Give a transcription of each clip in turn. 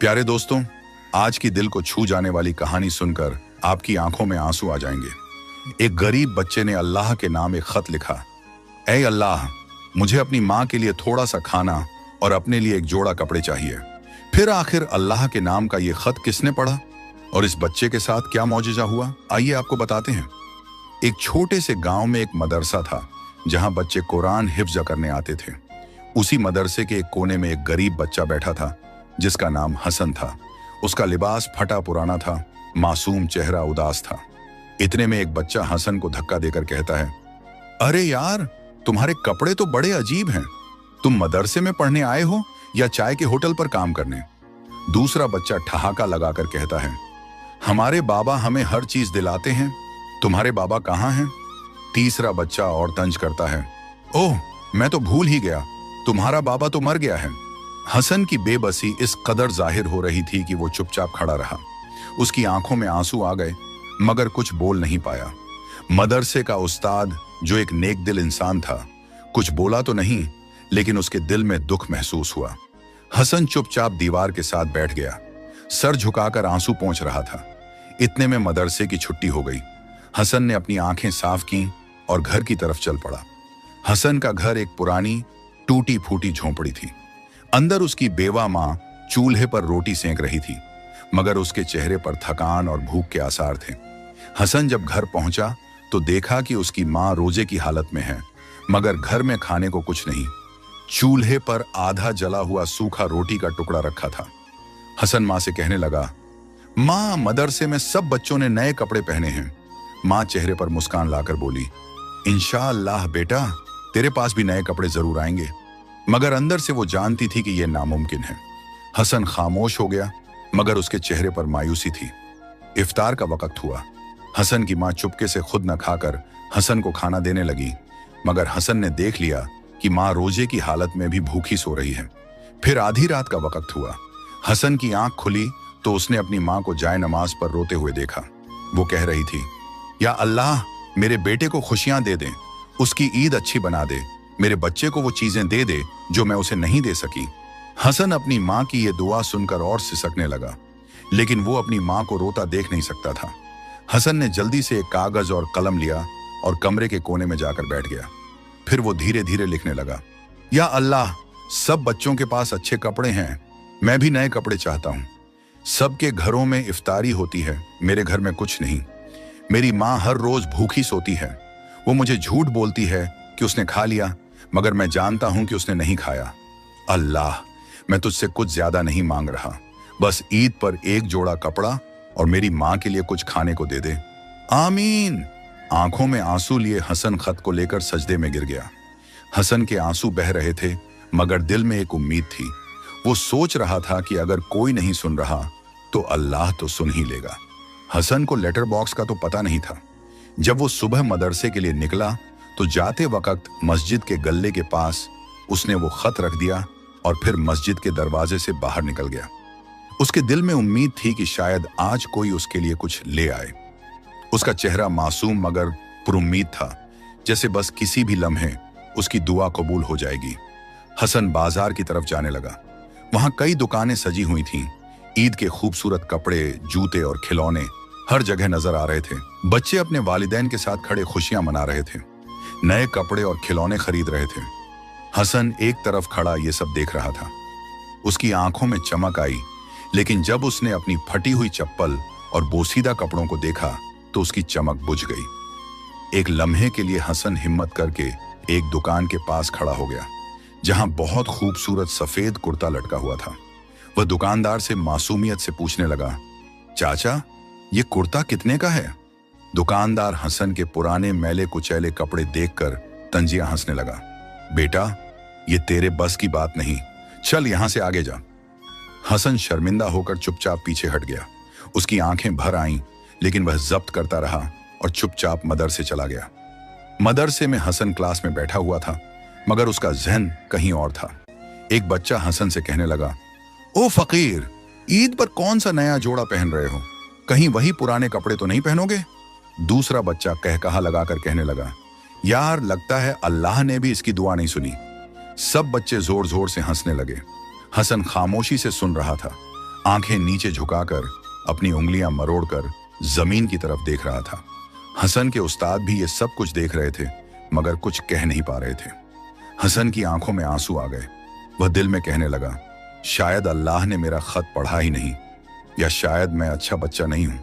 प्यारे दोस्तों, आज की दिल को छू जाने वाली कहानी सुनकर आपकी आंखों में आंसू आ जाएंगे। एक गरीब बच्चे ने अल्लाह के नाम एक खत लिखा। ऐ अल्लाह, मुझे अपनी माँ के लिए थोड़ा सा खाना और अपने लिए एक जोड़ा कपड़े चाहिए। फिर आखिर अल्लाह के नाम का ये खत किसने पढ़ा और इस बच्चे के साथ क्या मौजूजा हुआ, आइए आपको बताते हैं। एक छोटे से गांव में एक मदरसा था जहां बच्चे कुरान हिफ्ज करने आते थे। उसी मदरसे के एक कोने में एक गरीब बच्चा बैठा था जिसका नाम हसन था। उसका लिबास फटा पुराना था, मासूम चेहरा उदास था। इतने में एक बच्चा हसन को धक्का देकर कहता है, अरे यार, तुम्हारे कपड़े तो बड़े अजीब हैं। तुम मदरसे में पढ़ने आए हो या चाय के होटल पर काम करने? दूसरा बच्चा ठहाका लगाकर कहता है, हमारे बाबा हमें हर चीज दिलाते हैं, तुम्हारे बाबा कहाँ हैं? तीसरा बच्चा और तंज करता है, ओह, मैं तो भूल ही गया, तुम्हारा बाबा तो मर गया है। हसन की बेबसी इस कदर जाहिर हो रही थी कि वो चुपचाप खड़ा रहा। उसकी आंखों में आंसू आ गए मगर कुछ बोल नहीं पाया। मदरसे का उस्ताद, जो एक नेक दिल इंसान था, कुछ बोला तो नहीं, लेकिन उसके दिल में दुख महसूस हुआ। हसन चुपचाप दीवार के साथ बैठ गया, सर झुकाकर आंसू पोंछ रहा था। इतने में मदरसे की छुट्टी हो गई। हसन ने अपनी आंखें साफ की और घर की तरफ चल पड़ा। हसन का घर एक पुरानी टूटी फूटी झोंपड़ी थी। अंदर उसकी बेवा माँ चूल्हे पर रोटी सेंक रही थी, मगर उसके चेहरे पर थकान और भूख के आसार थे। हसन जब घर पहुंचा तो देखा कि उसकी माँ रोजे की हालत में है, मगर घर में खाने को कुछ नहीं। चूल्हे पर आधा जला हुआ सूखा रोटी का टुकड़ा रखा था। हसन माँ से कहने लगा, माँ, मदरसे में सब बच्चों ने नए कपड़े पहने हैं। माँ चेहरे पर मुस्कान लाकर बोली, इंशाअल्लाह बेटा, तेरे पास भी नए कपड़े जरूर आएंगे। मगर अंदर से वो जानती थी कि यह नामुमकिन है। हसन खामोश हो गया, मगर उसके चेहरे पर मायूसी थी। इफ्तार का वक्त हुआ। हसन की माँ चुपके से खुद न खाकर हसन को खाना देने लगी, मगर हसन ने देख लिया कि माँ रोजे की हालत में भी भूखी सो रही है। फिर आधी रात का वक्त हुआ। हसन की आंख खुली तो उसने अपनी माँ को जाए नमाज पर रोते हुए देखा। वो कह रही थी, या अल्लाह, मेरे बेटे को खुशियां दे दे, उसकी ईद अच्छी बना दे, मेरे बच्चे को वो चीजें दे दे जो मैं उसे नहीं दे सकी। हसन अपनी माँ की ये दुआ सुनकर और सिसकने लगा, लेकिन वो अपनी माँ को रोता देख नहीं सकता था। हसन ने जल्दी से एक कागज और कलम लिया और कमरे के कोने में जाकर बैठ गया। फिर वो धीरे धीरे लिखने लगा, या अल्लाह, सब बच्चों के पास अच्छे कपड़े हैं, मैं भी नए कपड़े चाहता हूँ। सबके घरों में इफ्तारी होती है, मेरे घर में कुछ नहीं। मेरी माँ हर रोज भूखी सोती है। वो मुझे झूठ बोलती है कि उसने खा लिया, मगर मैं जानता हूं कि उसने नहीं खाया। अल्लाह, मैं तुझसे कुछ ज्यादा नहीं मांग रहा, बस ईद पर एक जोड़ा कपड़ा और मेरी माँ के लिए कुछ खाने को दे दे। आमीन। आंखों में आंसू लिए हसन खत को लेकर सजदे में गिर गया। हसन के आंसू बह रहे थे, मगर दिल में एक उम्मीद थी। वो सोच रहा था कि अगर कोई नहीं सुन रहा तो अल्लाह तो सुन ही लेगा। हसन को लेटर बॉक्स का तो पता नहीं था। जब वो सुबह मदरसे के लिए निकला तो जाते वक्त मस्जिद के गल्ले के पास उसने वो खत रख दिया और फिर मस्जिद के दरवाजे से बाहर निकल गया। उसके दिल में उम्मीद थी कि शायद आज कोई उसके लिए कुछ ले आए। उसका चेहरा मासूम मगर पुरुम्मीद था, जैसे बस किसी भी लम्हे उसकी दुआ कबूल हो जाएगी। हसन बाजार की तरफ जाने लगा। वहां कई दुकानें सजी हुई थीं। ईद के खूबसूरत कपड़े, जूते और खिलौने हर जगह नजर आ रहे थे। बच्चे अपने वालिदैन के साथ खड़े खुशियां मना रहे थे, नए कपड़े और खिलौने खरीद रहे थे। हसन एक तरफ खड़ा ये सब देख रहा था। उसकी आंखों में चमक आई, लेकिन जब उसने अपनी फटी हुई चप्पल और बोसीदा कपड़ों को देखा तो उसकी चमक बुझ गई। एक लम्हे के लिए हसन हिम्मत करके एक दुकान के पास खड़ा हो गया, जहां बहुत खूबसूरत सफेद कुर्ता लटका हुआ था। वह दुकानदार से मासूमियत से पूछने लगा, चाचा, ये कुर्ता कितने का है? दुकानदार हसन के पुराने मैले कुचैले कपड़े देखकर तंजिया हंसने लगा। बेटा, ये तेरे बस की बात नहीं, चल यहां से आगे जा। हसन शर्मिंदा होकर चुपचाप पीछे हट गया। उसकी आंखें भर आईं, लेकिन वह जब्त करता रहा और चुपचाप मदरसे चला गया। मदरसे में हसन क्लास में बैठा हुआ था, मगर उसका जहन कहीं और था। एक बच्चा हसन से कहने लगा, ओ फकीर, ईद पर कौन सा नया जोड़ा पहन रहे हो? कहीं वही पुराने कपड़े तो नहीं पहनोगे? दूसरा बच्चा कहकहा लगाकर कहने लगा, यार, लगता है अल्लाह ने भी इसकी दुआ नहीं सुनी। सब बच्चे जोर जोर से हंसने लगे। हसन खामोशी से सुन रहा था। आंखें नीचे झुकाकर अपनी उंगलियां मरोड़कर जमीन की तरफ देख रहा था। हसन के उस्ताद भी ये सब कुछ देख रहे थे मगर कुछ कह नहीं पा रहे थे। हसन की आंखों में आंसू आ गए। वह दिल में कहने लगा, शायद अल्लाह ने मेरा खत पढ़ा ही नहीं, या शायद मैं अच्छा बच्चा नहीं हूं।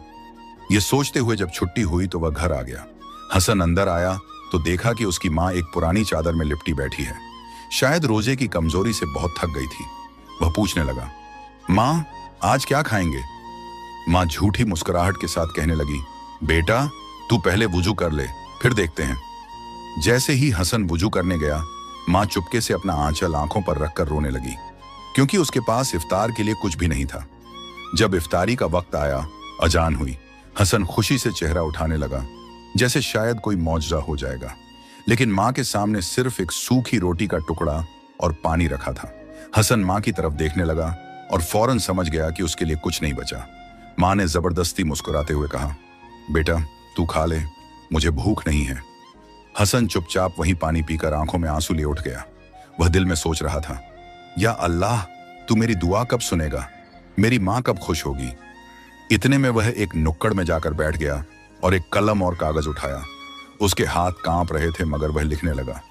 ये सोचते हुए जब छुट्टी हुई तो वह घर आ गया। हसन अंदर आया तो देखा कि उसकी माँ एक पुरानी चादर में लिपटी बैठी है। शायद रोजे की कमजोरी से बहुत थक गई थी। वह पूछने लगा, माँ आज क्या खाएंगे? माँ झूठी मुस्कुराहट के साथ कहने लगी, बेटा तू पहले वुजू कर ले, फिर देखते हैं। जैसे ही हसन वुजू करने गया, माँ चुपके से अपना आंचल आंखों पर रखकर रोने लगी, क्योंकि उसके पास इफ्तार के लिए कुछ भी नहीं था। जब इफ्तारी का वक्त आया, अजान हुई, हसन खुशी से चेहरा उठाने लगा जैसे शायद कोई मौजज़ा हो जाएगा। लेकिन माँ के सामने सिर्फ एक सूखी रोटी का टुकड़ा और पानी रखा था। हसन माँ की तरफ देखने लगा और फौरन समझ गया कि उसके लिए कुछ नहीं बचा। माँ ने जबरदस्ती मुस्कुराते हुए कहा, बेटा तू खा ले, मुझे भूख नहीं है। हसन चुपचाप वहीं पानी पीकर आंखों में आंसू ले उठ गया। वह दिल में सोच रहा था, या अल्लाह तू मेरी दुआ कब सुनेगा, मेरी माँ कब खुश होगी। इतने में वह एक नुक्कड़ में जाकर बैठ गया और एक कलम और कागज उठाया। उसके हाथ कांप रहे थे मगर वह लिखने लगा,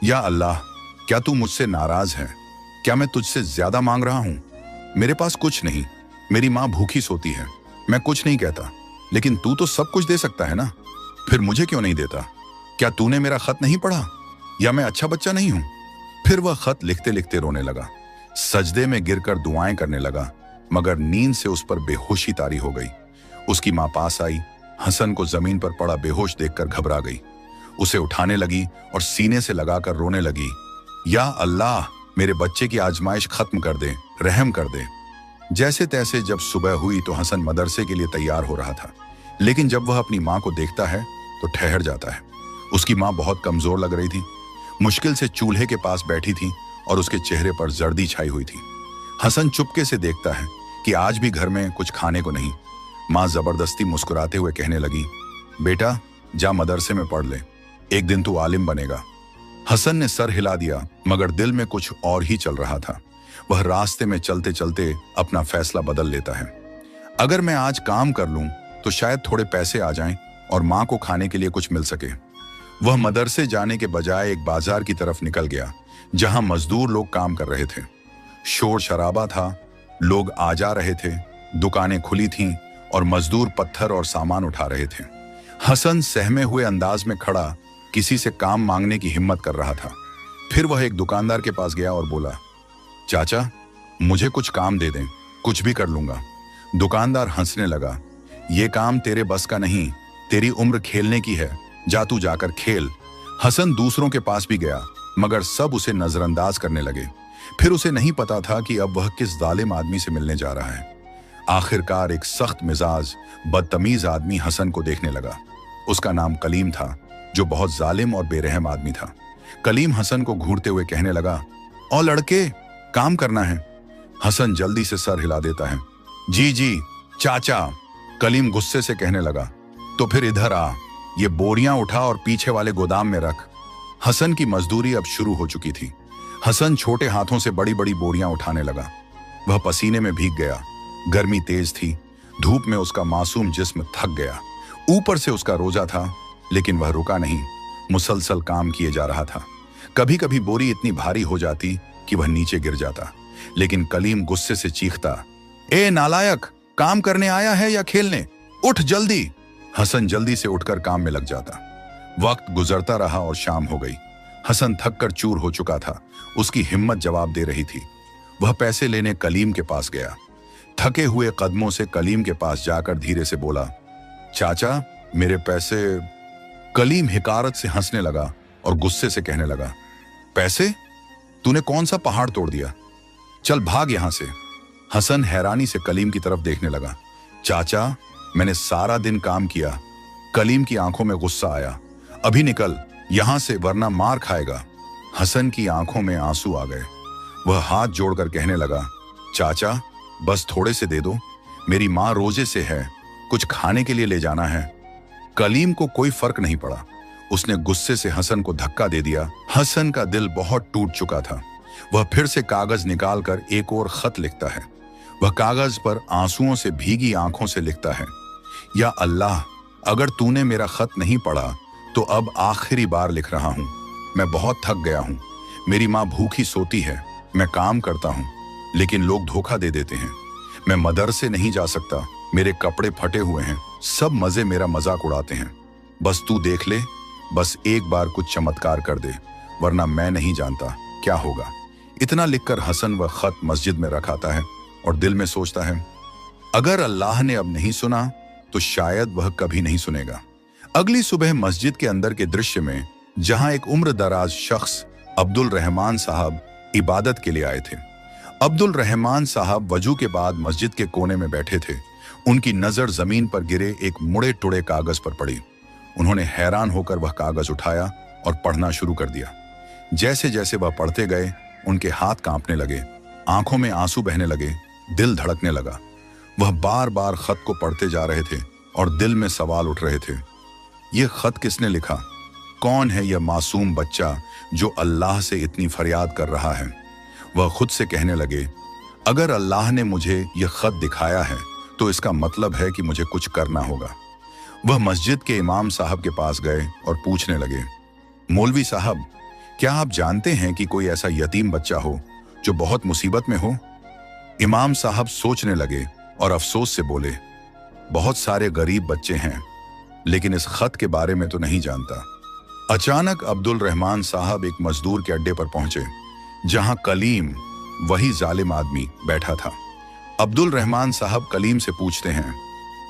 या अल्लाह क्या तू मुझसे नाराज है? क्या मैं तुझसे ज्यादा मांग रहा हूं? मेरे पास कुछ नहीं, मेरी माँ भूखी सोती है, मैं कुछ नहीं कहता, लेकिन तू तो सब कुछ दे सकता है ना, फिर मुझे क्यों नहीं देता? क्या तूने मेरा खत नहीं पढ़ा, या मैं अच्छा बच्चा नहीं हूं? फिर वह खत लिखते लिखते रोने लगा, सजदे में गिरकर दुआएं करने लगा, मगर नींद से उस पर बेहोशी तारी हो गई। उसकी माँ पास आई, हसन को जमीन पर पड़ा बेहोश देखकर घबरा गई। उसे उठाने लगी और सीने से लगाकर रोने लगी, या अल्लाह मेरे बच्चे की आजमाइश खत्म कर दे, रहम कर दे। जैसे तैसे जब सुबह हुई तो हसन मदरसे के लिए तैयार हो रहा था, लेकिन जब वह अपनी माँ को देखता है तो ठहर जाता है। उसकी माँ बहुत कमजोर लग रही थी, मुश्किल से चूल्हे के पास बैठी थी और उसके चेहरे पर जर्दी छाई हुई थी। हसन चुपके से देखता है कि आज भी घर में कुछ खाने को नहीं। माँ जबरदस्ती मुस्कुराते हुए कहने लगी, बेटा जा मदरसे में पढ़ ले, एक दिन तू आलिम बनेगा। हसन ने सर हिला दिया मगर दिल में कुछ और ही चल रहा था। वह रास्ते में चलते चलते अपना फैसला बदल लेता है। अगर मैं आज काम कर लूं तो शायद थोड़े पैसे आ जाएं और माँ को खाने के लिए कुछ मिल सके। वह मदरसे जाने के बजाय एक बाजार की तरफ निकल गया जहां मजदूर लोग काम कर रहे थे। शोर शराबा था, लोग आ जा रहे थे, दुकानें खुली थीं और मजदूर पत्थर और सामान उठा रहे थे। हसन सहमे हुए अंदाज में खड़ा किसी से काम मांगने की हिम्मत कर रहा था। फिर वह एक दुकानदार के पास गया और बोला, चाचा मुझे कुछ काम दे दें, कुछ भी कर लूंगा। दुकानदार हंसने लगा, ये काम तेरे बस का नहीं, तेरी उम्र खेलने की है, जा तू जाकर खेल। हसन दूसरों के पास भी गया मगर सब उसे नजरअंदाज करने लगे। फिर उसे नहीं पता था कि अब वह किस जालिम आदमी से मिलने जा रहा है। आखिरकार एक सख्त मिजाज बदतमीज आदमी हसन को देखने लगा। उसका नाम कलीम था, जो बहुत जालिम और बेरहम आदमी था। कलीम हसन को घूरते हुए कहने लगा, ओ लड़के काम करना है। हसन जल्दी से सर हिला देता है, जी जी चाचा। कलीम गुस्से से कहने लगा, तो फिर इधर आ, ये बोरियां उठा और पीछे वाले गोदाम में रख। हसन की मजदूरी अब शुरू हो चुकी थी। हसन छोटे हाथों से बड़ी बड़ी बोरियां उठाने लगा। वह पसीने में भीग गया, गर्मी तेज थी, धूप में उसका मासूम जिस्म थक गया। ऊपर से उसका रोजा था, लेकिन वह रुका नहीं, मुसलसल काम किए जा रहा था। कभी कभी बोरी इतनी भारी हो जाती कि वह नीचे गिर जाता, लेकिन कलीम गुस्से से चीखता, ए नालायक, काम करने आया है या खेलने, उठ जल्दी। हसन जल्दी से उठकर काम में लग जाता। वक्त गुजरता रहा और शाम हो गई। हसन थककर चूर हो चुका था, उसकी हिम्मत जवाब दे रही थी। वह पैसे लेने कलीम के पास गया। थके हुए कदमों से कलीम के पास जाकर धीरे से बोला, चाचा मेरे पैसे। कलीम हिकारत से हंसने लगा और गुस्से से कहने लगा, पैसे? तूने कौन सा पहाड़ तोड़ दिया, चल भाग यहां से। हसन हैरानी से कलीम की तरफ देखने लगा। चाचा मैंने सारा दिन काम किया। कलीम की आंखों में गुस्सा आया, अभी निकल यहां से वरना मार खाएगा। हसन की आंखों में आंसू आ गए। वह हाथ जोड़कर कहने लगा, चाचा बस थोड़े से दे दो, मेरी माँ रोजे से है, कुछ खाने के लिए ले जाना है। कलीम को कोई फर्क नहीं पड़ा, उसने गुस्से से हसन को धक्का दे दिया। हसन का दिल बहुत टूट चुका था। वह फिर से कागज निकालकर एक और खत लिखता है। वह कागज पर आंसुओं से भीगी आंखों से लिखता है, या अल्लाह, अगर तूने मेरा खत नहीं पढ़ा तो अब आखिरी बार लिख रहा हूं। मैं बहुत थक गया हूं। मेरी माँ भूखी सोती है, मैं काम करता हूं, लेकिन लोग धोखा दे देते हैं। मैं मदरसे नहीं जा सकता, मेरे कपड़े फटे हुए हैं, सब मजे मेरा मजाक उड़ाते हैं। बस तू देख ले, बस एक बार कुछ चमत्कार कर दे, वरना मैं नहीं जानता क्या होगा। इतना लिखकर हसन वह खत मस्जिद में रखाता है और दिल में सोचता है, अगर अल्लाह ने अब नहीं सुना तो शायद वह कभी नहीं सुनेगा। अगली सुबह मस्जिद के अंदर के दृश्य में, जहां एक उम्र दराज शख्स अब्दुल रहमान साहब इबादत के लिए आए थे। अब्दुल रहमान साहब वजू के बाद मस्जिद के कोने में बैठे थे। उनकी नजर जमीन पर गिरे एक मुड़े टुड़े कागज पर पड़ी। उन्होंने हैरान होकर वह कागज उठाया और पढ़ना शुरू कर दिया। जैसे जैसे वह पढ़ते गए, उनके हाथ कांपने लगे, आंखों में आंसू बहने लगे, दिल धड़कने लगा। वह बार बार खत को पढ़ते जा रहे थे और दिल में सवाल उठ रहे थे, यह खत किसने लिखा? कौन है यह मासूम बच्चा जो अल्लाह से इतनी फरियाद कर रहा है? वह खुद से कहने लगे, अगर अल्लाह ने मुझे यह खत दिखाया है तो इसका मतलब है कि मुझे कुछ करना होगा। वह मस्जिद के इमाम साहब के पास गए और पूछने लगे, मौलवी साहब, क्या आप जानते हैं कि कोई ऐसा यतीम बच्चा हो जो बहुत मुसीबत में हो? इमाम साहब सोचने लगे और अफसोस से बोले, बहुत सारे गरीब बच्चे हैं, लेकिन इस खत के बारे में तो नहीं जानता। अचानक अब्दुल रहमान साहब एक मजदूर के अड्डे पर पहुंचे, जहां कलीम, वही जालिम आदमी, बैठा था। अब्दुल रहमान साहब कलीम से पूछते हैं,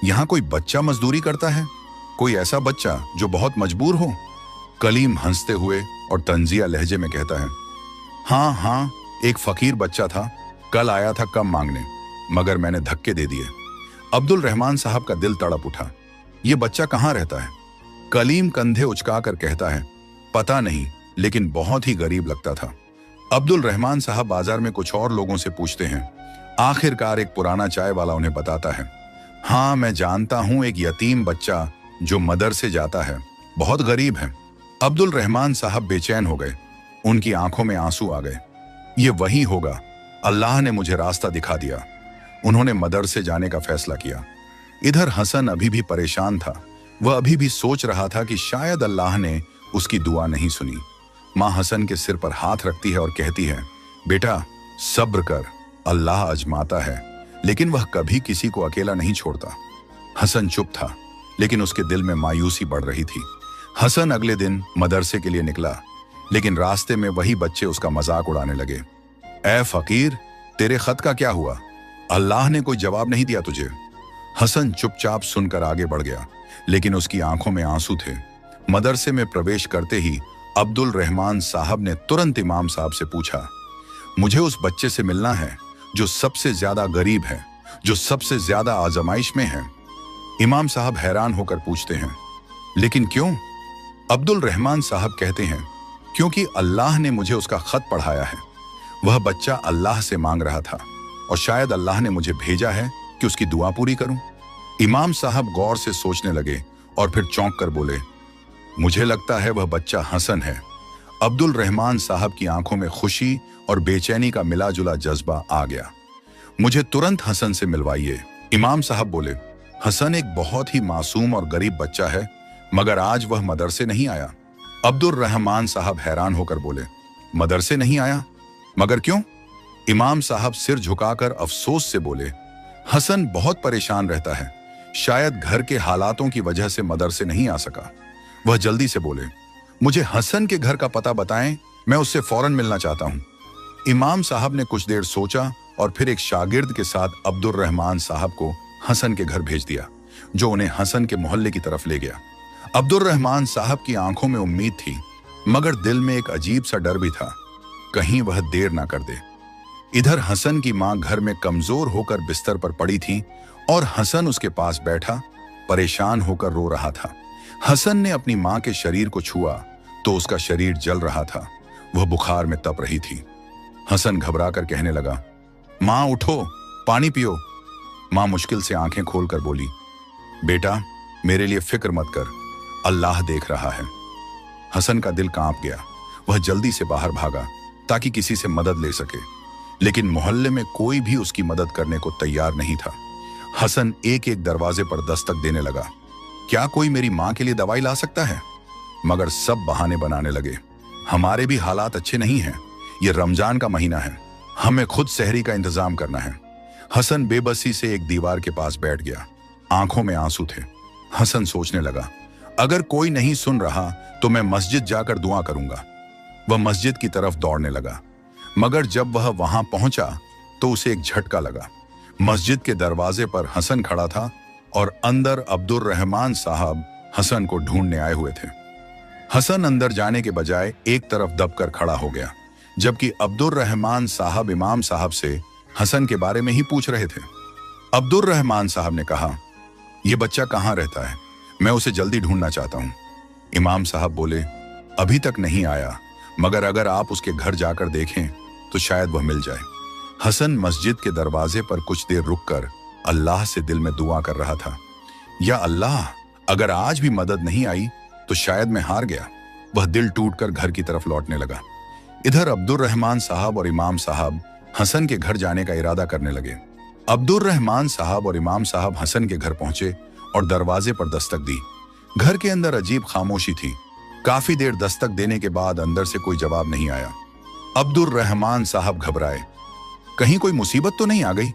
यहां कोई बच्चा मजदूरी करता है? कोई ऐसा बच्चा जो बहुत मजबूर हो? कलीम हंसते हुए और तंजिया लहजे में कहता है, हाँ, एक फकीर बच्चा था, कल आया था कम मांगने, मगर मैंने धक्के दे दिए। अब्दुल रहमान साहब का दिल तड़प उठा। ये बच्चा कहाँ रहता है? कलीम कंधे उचकाकर कहता है, पता नहीं, लेकिन बहुत ही गरीब लगता था। अब्दुल रहमान साहब बाजार में कुछ और लोगों से पूछते हैं। आखिरकार एक पुराना चाय वाला उन्हें बताता है, हाँ, मैं जानता हूं एक यतीम बच्चा जो मदरसे जाता है, बहुत गरीब है। अब्दुल रहमान साहब बेचैन हो गए, उनकी आंखों में आंसू आ गए। ये वही होगा, अल्लाह ने मुझे रास्ता दिखा दिया। उन्होंने मदरसे जाने का फैसला किया। इधर हसन अभी भी परेशान था। वह अभी भी सोच रहा था कि शायद अल्लाह ने उसकी दुआ नहीं सुनी। माँ हसन के सिर पर हाथ रखती है और कहती है, बेटा सब्र कर, अल्लाह आजमाता है, लेकिन वह कभी किसी को अकेला नहीं छोड़ता। हसन चुप था, लेकिन उसके दिल में मायूसी बढ़ रही थी। हसन अगले दिन मदरसे के लिए निकला, लेकिन रास्ते में वही बच्चे उसका मजाक उड़ाने लगे। ऐ फकीर, तेरे खत का क्या हुआ? अल्लाह ने कोई जवाब नहीं दिया तुझे? हसन चुपचाप सुनकर आगे बढ़ गया, लेकिन उसकी आंखों में आंसू थे। मदरसे में प्रवेश करते ही अब्दुल रहमान साहब ने तुरंत इमाम साहब से पूछा, मुझे उस बच्चे से मिलना है जो सबसे ज्यादा गरीब है, जो सबसे ज्यादा आजमाइश में है। इमाम साहब हैरान होकर पूछते हैं, लेकिन क्यों? अब्दुल रहमान साहब कहते हैं, क्योंकि अल्लाह ने मुझे उसका खत पढ़ाया है। वह बच्चा अल्लाह से मांग रहा था और शायद अल्लाह ने मुझे भेजा है कि उसकी दुआ पूरी करूं। इमाम साहब गौर से सोचने लगे और फिर चौंक कर बोले, मुझे लगता है वह बच्चा हसन है। अब्दुल रहमान साहब की आंखों में खुशी और बेचैनी का मिला जुला जज्बा आ गया। मुझे तुरंत हसन से मिलवाइए। इमाम साहब बोले, हसन एक बहुत ही मासूम और गरीब बच्चा है, मगर आज वह मदरसे नहीं आया। अब्दुल रहमान साहब हैरान होकर बोले, मदरसे नहीं आया? मगर क्यों? इमाम साहब सिर झुकाकर अफसोस से बोले, हसन बहुत परेशान रहता है, शायद घर के हालातों की वजह से मदरसे नहीं आ सका। वह जल्दी से बोले, मुझे हसन के घर का पता बताएं, मैं उससे फौरन मिलना चाहता हूं। इमाम साहब ने कुछ देर सोचा और फिर एक शागिर्द के साथ अब्दुल रहमान साहब को हसन के घर भेज दिया, जो उन्हें हसन के मोहल्ले की तरफ ले गया। अब्दुल रहमान साहब की आंखों में उम्मीद थी, मगर दिल में एक अजीब सा डर भी था, कहीं वह देर ना कर दे। इधर हसन की मां घर में कमजोर होकर बिस्तर पर पड़ी थी और हसन उसके पास बैठा परेशान होकर रो रहा था। हसन ने अपनी मां के शरीर को छुआ तो उसका शरीर जल रहा था, वह बुखार में तप रही थी। हसन घबराकर कहने लगा, मां उठो, पानी पियो। मां मुश्किल से आंखें खोलकर बोली, बेटा मेरे लिए फिक्र मत कर, अल्लाह देख रहा है। हसन का दिल कांप गया। वह जल्दी से बाहर भागा ताकि किसी से मदद ले सके। लेकिन मोहल्ले में कोई भी उसकी मदद करने को तैयार नहीं था। हसन एक एक दरवाजे पर दस्तक देने लगा। क्या कोई मेरी माँ के लिए दवाई ला सकता है? मगर सब बहाने बनाने लगे। हमारे भी हालात अच्छे नहीं हैं। ये रमजान का महीना है, हमें खुद सहरी का इंतजाम करना है। हसन बेबसी से एक दीवार के पास बैठ गया। आंखों में आंसू थे। हसन सोचने लगा, अगर कोई नहीं सुन रहा तो मैं मस्जिद जाकर दुआ करूंगा। वह मस्जिद की तरफ दौड़ने लगा, मगर जब वह वहां पहुंचा तो उसे एक झटका लगा। मस्जिद के दरवाजे पर हसन खड़ा था और अंदर अब्दुर रहमान साहब हसन को ढूंढने आए हुए थे। हसन अंदर जाने के बजाय एक तरफ दबकर खड़ा हो गया, जबकि अब्दुर रहमान साहब इमाम साहब से हसन के बारे में ही पूछ रहे थे। अब्दुर रहमान साहब ने कहा, यह बच्चा कहाँ रहता है? मैं उसे जल्दी ढूंढना चाहता हूं। इमाम साहब बोले, अभी तक नहीं आया, मगर अगर आप उसके घर जाकर देखें तो शायद वह मिल जाए। हसन मस्जिद के दरवाजे पर कुछ देर रुककर अल्लाह से दिल में दुआ कर रहा था, या अल्लाह, अगर आज भी मदद नहीं आई तो शायद मैं हार गया। वह दिल टूटकर घर की तरफ लौटने लगा। इधर अब्दुर रहमान साहब और इमाम साहब हसन के घर जाने का इरादा करने लगे। अब्दुर रहमान साहब और इमाम साहब हसन के घर पहुंचे और दरवाजे पर दस्तक दी। घर के अंदर अजीब खामोशी थी। काफी देर दस्तक देने के बाद अंदर से कोई जवाब नहीं आया। अब्दुर रहमान साहब घबराए, कहीं कोई मुसीबत तो नहीं आ गई?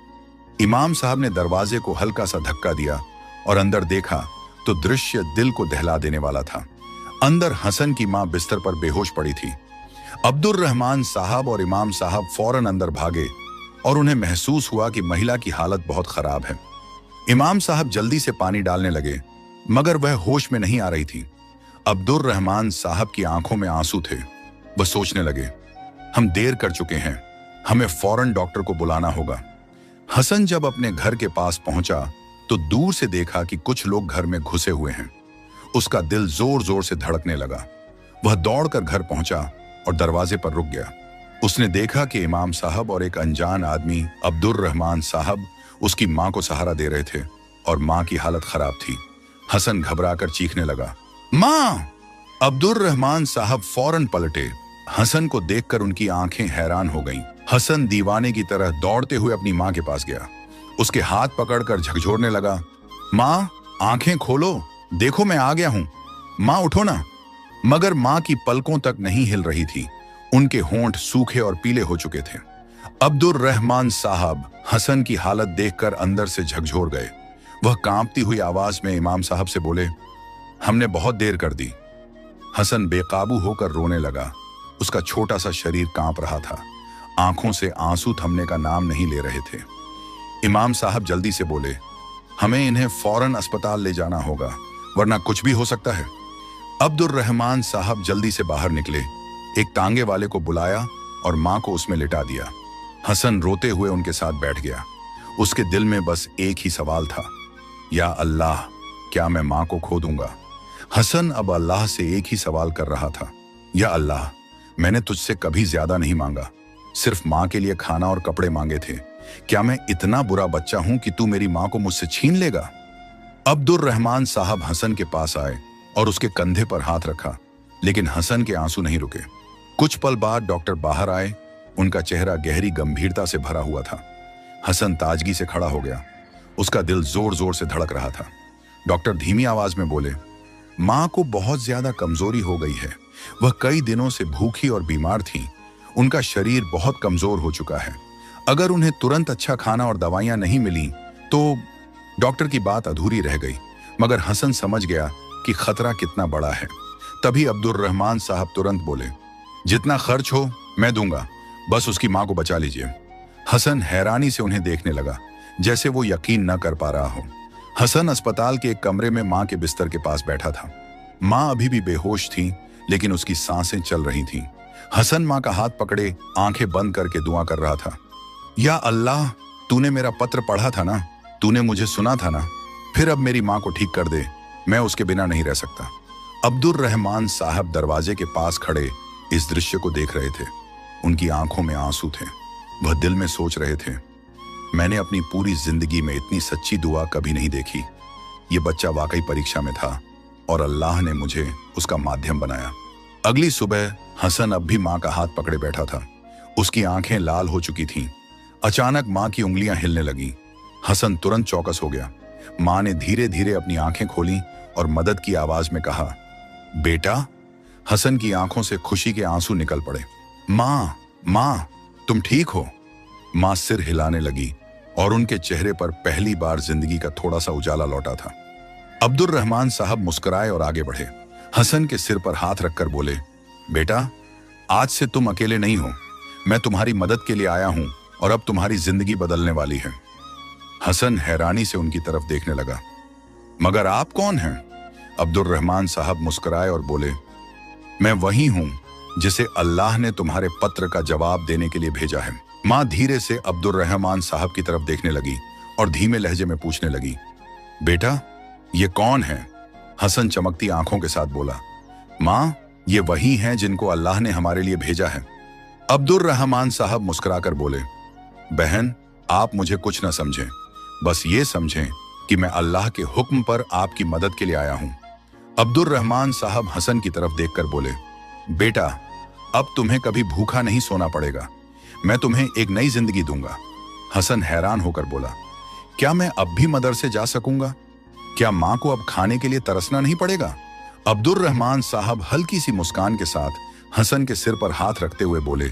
इमाम साहब ने दरवाजे को हल्का सा धक्का दिया और अंदर देखा तो दृश्य दिल को दहला देने वाला था। अंदर हसन की मां बिस्तर पर बेहोश पड़ी थी। अब्दुर रहमान साहब और इमाम साहब फौरन अंदर भागे और उन्हें महसूस हुआ कि महिला की हालत बहुत खराब है। इमाम साहब जल्दी से पानी डालने लगे, मगर वह होश में नहीं आ रही थी। अब्दुर रहमान साहब की आंखों में आंसू थे। वह सोचने लगे, हम देर कर चुके हैं, हमें फौरन डॉक्टर को बुलाना होगा। हसन जब अपने घर के पास पहुंचा तो दूर से देखा कि कुछ लोग घर में घुसे हुए हैं। उसका दिल जोर जोर से धड़कने लगा। वह दौड़कर घर पहुंचा और दरवाजे पर रुक गया। उसने देखा कि इमाम साहब और एक अनजान आदमी अब्दुर रहमान साहब उसकी मां को सहारा दे रहे थे और मां की हालत खराब थी। हसन घबराकर चीखने लगा, मां! अब्दुर रहमान साहब फौरन पलटे। हसन को देखकर उनकी आंखें हैरान हो गईं। हसन दीवाने की तरह दौड़ते हुए अपनी मां के पास गया। उसके हाथ पकड़कर झकझोरने लगा, मां, आंखें खोलो, देखो मैं आ गया हूं। मां, उठो ना। मगर मां की पलकों तक नहीं हिल रही थी। उनके होंठ सूखे और पीले हो चुके थे। अब्दुर रहमान साहब हसन की हालत देखकर अंदर से झकझोर गए। वह कांपती हुई आवाज में इमाम साहब से बोले, हमने बहुत देर कर दी। हसन बेकाबू होकर रोने लगा। उसका छोटा सा शरीर कांप रहा था। आंखों से आंसू थमने का नाम नहीं ले रहे थे। इमाम साहब जल्दी से बोले, हमें इन्हें फौरन अस्पताल ले जाना होगा, वरना कुछ भी हो सकता है। अब्दुर रहमान साहब जल्दी से बाहर निकले, एक तांगे वाले को बुलाया और मां को उसमें लिटा दिया। हसन रोते हुए उनके साथ बैठ गया। उसके दिल में बस एक ही सवाल था, या अल्लाह, क्या मैं मां को खो दूंगा? हसन अब अल्लाह से एक ही सवाल कर रहा था, या अल्लाह, मैंने तुझसे कभी ज्यादा नहीं मांगा, सिर्फ मां के लिए खाना और कपड़े मांगे थे। क्या मैं इतना बुरा बच्चा हूं कि तू मेरी मां को मुझसे छीन लेगा? अब्दुर रहमान साहब हसन के पास आए और उसके कंधे पर हाथ रखा, लेकिन हसन के आंसू नहीं रुके। कुछ पल बाद डॉक्टर बाहर आए। उनका चेहरा गहरी गंभीरता से भरा हुआ था। हसन ताजगी से खड़ा हो गया। उसका दिल जोर जोर से धड़क रहा था। डॉक्टर धीमी आवाज में बोले, मां को बहुत ज्यादा कमजोरी हो गई है। वह कई दिनों से भूखी और बीमार थी। उनका शरीर बहुत कमजोर हो चुका है। अगर उन्हें तुरंत अच्छा खाना और दवाइयां नहीं मिली तो। डॉक्टर की बात अधूरी रह गई, मगर हसन समझ गया कि खतरा कितना बड़ा है। तभी अब्दुर रहमान साहब तुरंत बोले, जितना खर्च हो मैं दूंगा, बस उसकी मां को बचा लीजिए। हसन हैरानी से उन्हें देखने लगा, जैसे वो यकीन न कर पा रहा हो। हसन अस्पताल के एक कमरे में मां के बिस्तर के पास बैठा था। मां अभी भी बेहोश थी, लेकिन उसकी सांसें चल रही थीं। हसन मां का हाथ पकड़े आंखें बंद करके दुआ कर रहा था, या अल्लाह, तूने मेरा पत्र पढ़ा था ना, तूने मुझे सुना था ना, फिर अब मेरी मां को ठीक कर दे, मैं उसके बिना नहीं रह सकता। अब्दुर रहमान साहब दरवाजे के पास खड़े इस दृश्य को देख रहे थे। उनकी आंखों में आंसू थे। वह दिल में सोच रहे थे, मैंने अपनी पूरी जिंदगी में इतनी सच्ची दुआ कभी नहीं देखी। ये बच्चा वाकई परीक्षा में था और अल्लाह ने मुझे उसका माध्यम बनाया। अगली सुबह हसन अब भी मां का हाथ पकड़े बैठा था। उसकी आंखें लाल हो चुकी थीं। अचानक मां की उंगलियां हिलने लगीं। हसन तुरंत चौकस हो गया। मां ने धीरे धीरे अपनी आंखें खोली और मदद की आवाज में कहा, बेटा। हसन की आंखों से खुशी के आंसू निकल पड़े। मां, मां, तुम ठीक हो? मां सिर हिलाने लगी और उनके चेहरे पर पहली बार जिंदगी का थोड़ा सा उजाला लौटा था। अब्दुर रहमान साहब मुस्कुराए और आगे बढ़े। हसन के सिर पर हाथ रखकर बोले, बेटा, आज से तुम अकेले नहीं हो। मैं तुम्हारी मदद के लिए आया हूं और अब तुम्हारी जिंदगी बदलने वाली है। हसन हैरानी से उनकी तरफ देखने लगा। मगर आप कौन हैं? अब्दुर रहमान साहब मुस्कुराए और बोले, मैं वही हूं जिसे अल्लाह ने तुम्हारे पत्र का जवाब देने के लिए भेजा है। मां धीरे से अब्दुर रहमान साहब की तरफ देखने लगी और धीमे लहजे में पूछने लगी, बेटा, ये कौन है? हसन चमकती आंखों के साथ बोला, मां, ये वही हैं जिनको अल्लाह ने हमारे लिए भेजा है। अब्दुर रहमान साहब मुस्कुराकर बोले, बहन, आप मुझे कुछ न समझें, बस ये समझें कि मैं अल्लाह के हुक्म पर आपकी मदद के लिए आया हूं। अब्दुर रहमान साहब हसन की तरफ देखकर बोले, बेटा, अब तुम्हें कभी भूखा नहीं सोना पड़ेगा। मैं तुम्हें एक नई जिंदगी दूंगा। हसन हैरान होकर बोला, क्या मैं अब भी मदरसे जा सकूंगा? क्या मां को अब खाने के लिए तरसना नहीं पड़ेगा? अब्दुर रहमान साहब हल्की सी मुस्कान के साथ हसन के सिर पर हाथ रखते हुए बोले,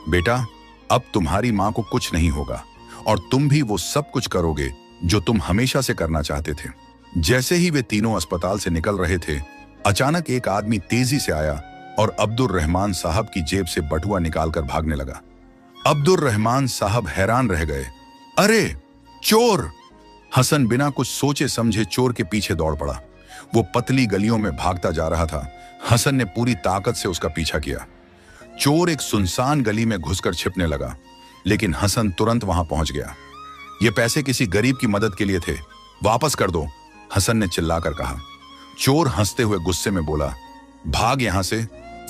बेटा, अब तुम्हारी मां को कुछ नहीं होगा और तुम भी वो सब कुछ करोगे जो तुम हमेशा से करना चाहते थे। जैसे ही वे तीनों अस्पताल से निकल रहे थे, अचानक एक आदमी तेजी से आया और अब्दुर रहमान साहब की जेब से बटुआ निकालकर भागने लगा। अब्दुर रहमान साहब हैरान रह गए। अरे, चोर! हसन बिना कुछ सोचे समझे चोर के पीछे दौड़ पड़ा। वो पतली गलियों में भागता जा रहा था। हसन ने पूरी ताकत से उसका पीछा किया। चोर एक सुनसान गली में घुसकर छिपने लगा, लेकिन हसन तुरंत वहां पहुंच गया। ये पैसे किसी गरीब की मदद के लिए थे, वापस कर दो, हसन ने चिल्लाकर कहा। चोर हंसते हुए गुस्से में बोला, भाग यहां से,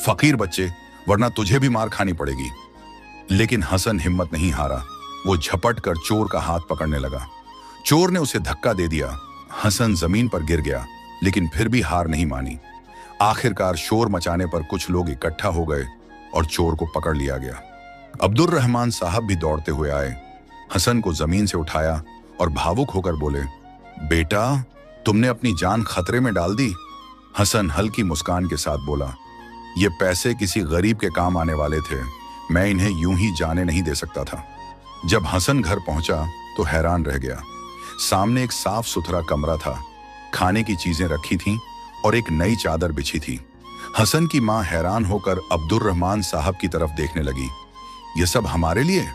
फकीर बच्चे, वरना तुझे भी मार खानी पड़ेगी। लेकिन हसन हिम्मत नहीं हारा। वो झपट कर चोर का हाथ पकड़ने लगा। चोर ने उसे धक्का दे दिया। हसन जमीन पर गिर गया, लेकिन फिर भी हार नहीं मानी। आखिरकार शोर मचाने पर कुछ लोग इकट्ठा हो गए और चोर को पकड़ लिया गया। अब्दुर रहमान साहब भी दौड़ते हुए आए, हसन को जमीन से उठाया और भावुक होकर बोले, बेटा, तुमने अपनी जान खतरे में डाल दी। हसन हल्की मुस्कान के साथ बोला, ये पैसे किसी गरीब के काम आने वाले थे, मैं इन्हें यूं ही जाने नहीं दे सकता था। जब हसन घर पहुंचा तो हैरान रह गया। सामने एक साफ सुथरा कमरा था, खाने की चीजें रखी थीं और एक नई चादर बिछी थी। हसन की मां हैरान होकर अब्दुर रहमान साहब की तरफ देखने लगी। ये सब हमारे लिए?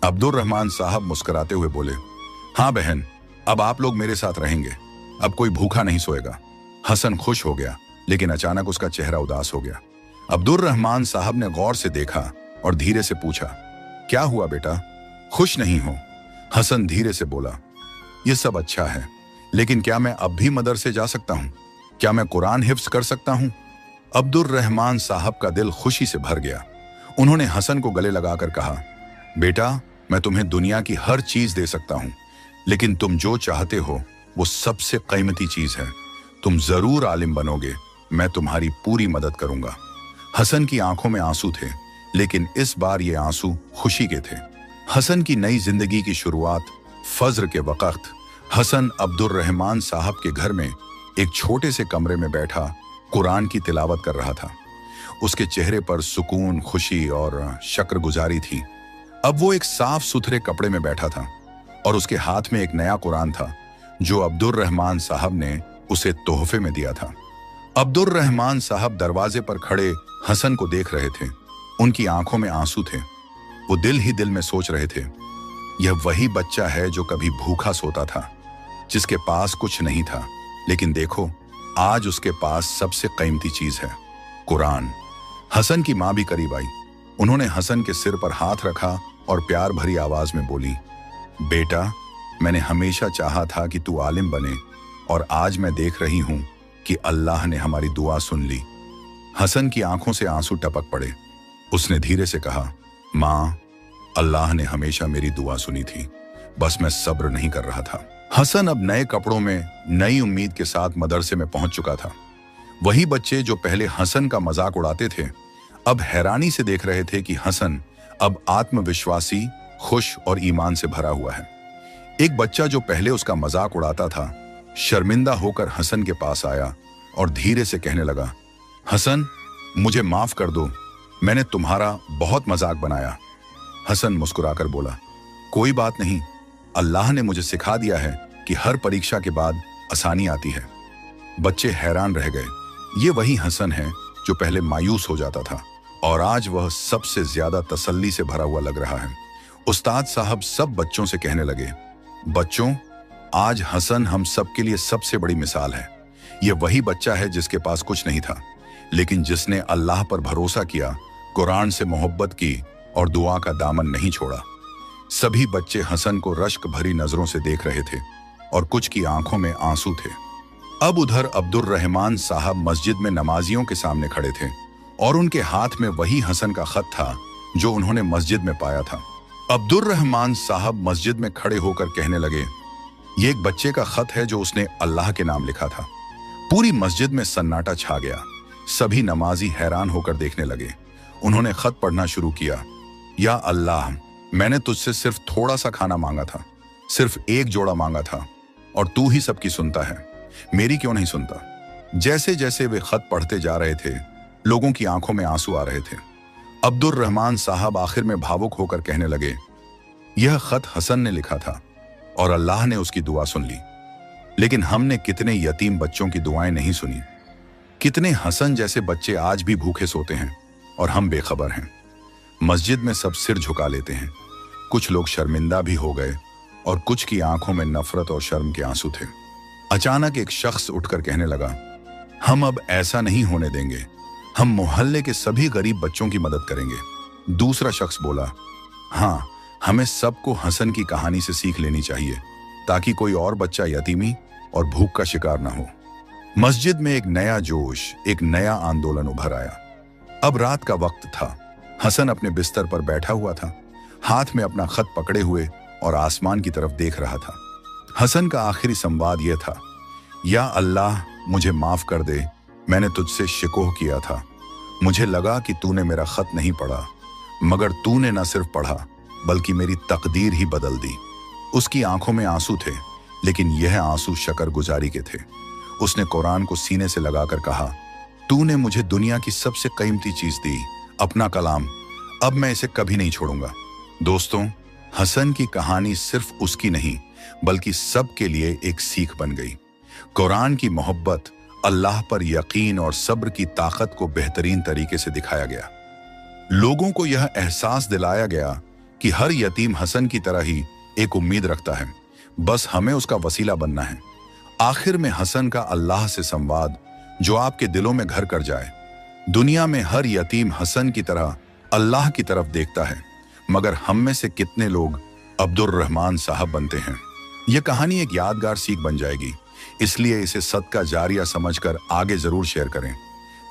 अब्दुर रहमान साहब मुस्कुराते हुए बोले, हाँ बहन, अब आप लोग मेरे साथ रहेंगे, अब कोई भूखा नहीं सोएगा। हसन खुश हो गया, लेकिन अचानक उसका चेहरा उदास हो गया। अब्दुर रहमान साहब ने गौर से देखा और धीरे से पूछा, क्या हुआ बेटा, खुश नहीं हो? हसन धीरे से बोला, यह सब अच्छा है, लेकिन क्या मैं अब भी मदरसे जा सकता हूं? क्या मैं कुरान हिफ्ज कर सकता हूं? अब्दुर रहमान साहब का दिल खुशी से भर गया। उन्होंने हसन को गले लगाकर कहा, बेटा, मैं तुम्हें दुनिया की हर चीज दे सकता हूं, लेकिन तुम जो चाहते हो वो सबसे कीमती चीज है। तुम जरूर आलिम बनोगे, मैं तुम्हारी पूरी मदद करूंगा। हसन की आंखों में आंसू थे, लेकिन इस बार ये आंसू खुशी के थे। हसन की नई जिंदगी की शुरुआत फज्र के वक्त हसन अब्दुर रहमान साहब के घर में एक छोटे से कमरे में बैठा कुरान की तिलावत कर रहा था। उसके चेहरे पर सुकून, खुशी और शुक्रगुजारी थी। अब वो एक साफ सुथरे कपड़े में बैठा था और उसके हाथ में एक नया कुरान था जो अब्दुर रहमान साहब ने उसे तोहफे में दिया था। अब्दुर रहमान साहब दरवाजे पर खड़े हसन को देख रहे थे। उनकी आंखों में आंसू थे। वो दिल ही दिल में सोच रहे थे, यह वही बच्चा है जो कभी भूखा सोता था, जिसके पास कुछ नहीं था, लेकिन देखो आज उसके पास सबसे कीमती चीज है, कुरान। हसन की मां भी करीब आई। उन्होंने हसन के सिर पर हाथ रखा और प्यार भरी आवाज में बोली, बेटा, मैंने हमेशा चाहा था कि तू आलिम बने और आज मैं देख रही हूं कि अल्लाह ने हमारी दुआ सुन ली। हसन की आंखों से आंसू टपक पड़े। उसने धीरे से कहा, मां, अल्लाह ने हमेशा मेरी दुआ सुनी थी, बस मैं सब्र नहीं कर रहा था। हसन अब नए कपड़ों में नई उम्मीद के साथ मदरसे में पहुंच चुका था। वही बच्चे जो पहले हसन का मजाक उड़ाते थे, अब हैरानी से देख रहे थे कि हसन अब आत्मविश्वासी, खुश और ईमान से भरा हुआ है। एक बच्चा जो पहले उसका मजाक उड़ाता था, शर्मिंदा होकर हसन के पास आया और धीरे से कहने लगा, हसन, मुझे माफ कर दो, मैंने तुम्हारा बहुत मजाक बनाया। हसन मुस्कुराकर बोला, कोई बात नहीं, अल्लाह ने मुझे सिखा दिया है कि हर परीक्षा के बाद आसानी आती है। बच्चे हैरान रह गए। ये वही हसन है जो पहले मायूस हो जाता था और आज वह सबसे ज्यादा तसल्ली से भरा हुआ लग रहा है। उस्ताद साहब सब बच्चों से कहने लगे, बच्चों, आज हसन हम सबके लिए सबसे बड़ी मिसाल है। ये वही बच्चा है जिसके पास कुछ नहीं था, लेकिन जिसने अल्लाह पर भरोसा किया, कुरान से मोहब्बत की और दुआ का दामन नहीं छोड़ा। सभी बच्चे हसन को रश्क भरी नजरों से देख रहे थे और कुछ की आंखों में आंसू थे। अब उधर अब्दुर रहमान साहब मस्जिद में नमाजियों के सामने खड़े थे और उनके हाथ में वही हसन का खत था जो उन्होंने मस्जिद में पाया था। अब्दुर रहमान साहब मस्जिद में खड़े होकर कहने लगे, ये एक बच्चे का खत है जो उसने अल्लाह के नाम लिखा था। पूरी मस्जिद में सन्नाटा छा गया। सभी नमाजी हैरान होकर देखने लगे। उन्होंने खत पढ़ना शुरू किया। या अल्लाह, मैंने तुझसे सिर्फ थोड़ा सा खाना मांगा था, सिर्फ एक जोड़ा मांगा था, और तू ही सबकी सुनता है, मेरी क्यों नहीं सुनता? जैसे जैसे वे खत पढ़ते जा रहे थे, लोगों की आंखों में आंसू आ रहे थे। अब्दुर रहमान साहब आखिर में भावुक होकर कहने लगे, यह खत हसन ने लिखा था और अल्लाह ने उसकी दुआ सुन ली, लेकिन हमने कितने यतीम बच्चों की दुआएं नहीं सुनी। कितने हसन जैसे बच्चे आज भी भूखे सोते हैं और हम बेखबर हैं। मस्जिद में सब सिर झुका लेते हैं। कुछ लोग शर्मिंदा भी हो गए और कुछ की आंखों में नफरत और शर्म के आंसू थे। अचानक एक शख्स उठकर कहने लगा, हम अब ऐसा नहीं होने देंगे, हम मोहल्ले के सभी गरीब बच्चों की मदद करेंगे। दूसरा शख्स बोला, हाँ, हमें सबको हसन की कहानी से सीख लेनी चाहिए ताकि कोई और बच्चा यतीमी और भूख का शिकार ना हो। मस्जिद में एक नया जोश, एक नया आंदोलन उभर आया। अब रात का वक्त था। हसन अपने बिस्तर पर बैठा हुआ था, हाथ में अपना खत पकड़े हुए और आसमान की तरफ देख रहा था। हसन का आखिरी संवाद यह था, या अल्लाह, मुझे माफ कर दे, मैंने तुझसे शिकोह किया था। मुझे लगा कि तूने मेरा खत नहीं पढ़ा, मगर तूने न सिर्फ पढ़ा बल्कि मेरी तकदीर ही बदल दी। उसकी आंखों में आंसू थे, लेकिन यह आंसू शकरगुजारी के थे। उसने कुरान को सीने से लगाकर कहा, तूने मुझे दुनिया की सबसे कीमती चीज दी, अपना कलाम, अब मैं इसे कभी नहीं छोड़ूंगा। दोस्तों, हसन की कहानी सिर्फ उसकी नहीं बल्कि सबके लिए एक सीख बन गई। कुरान की मोहब्बत, अल्लाह पर यकीन और सब्र की ताकत को बेहतरीन तरीके से दिखाया गया। लोगों को यह एहसास दिलाया गया कि हर यतीम हसन की तरह ही एक उम्मीद रखता है, बस हमें उसका वसीला बनना है। आखिर में हसन का अल्लाह से संवाद जो आपके दिलों में घर कर जाए। दुनिया में हर यतीम हसन की तरह अल्लाह की तरफ देखता है, मगर हम में से कितने लोग अब्दुर रहमान साहब बनते हैं? यह कहानी एक यादगार सीख बन जाएगी, इसलिए इसे सदका जारिया समझकर आगे जरूर शेयर करें,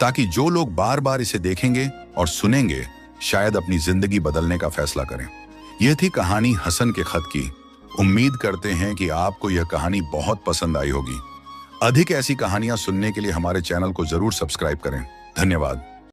ताकि जो लोग बार बार इसे देखेंगे और सुनेंगे शायद अपनी जिंदगी बदलने का फैसला करें। यह थी कहानी हसन के खत की। उम्मीद करते हैं कि आपको यह कहानी बहुत पसंद आई होगी। अधिक ऐसी कहानियां सुनने के लिए हमारे चैनल को जरूर सब्सक्राइब करें। धन्यवाद।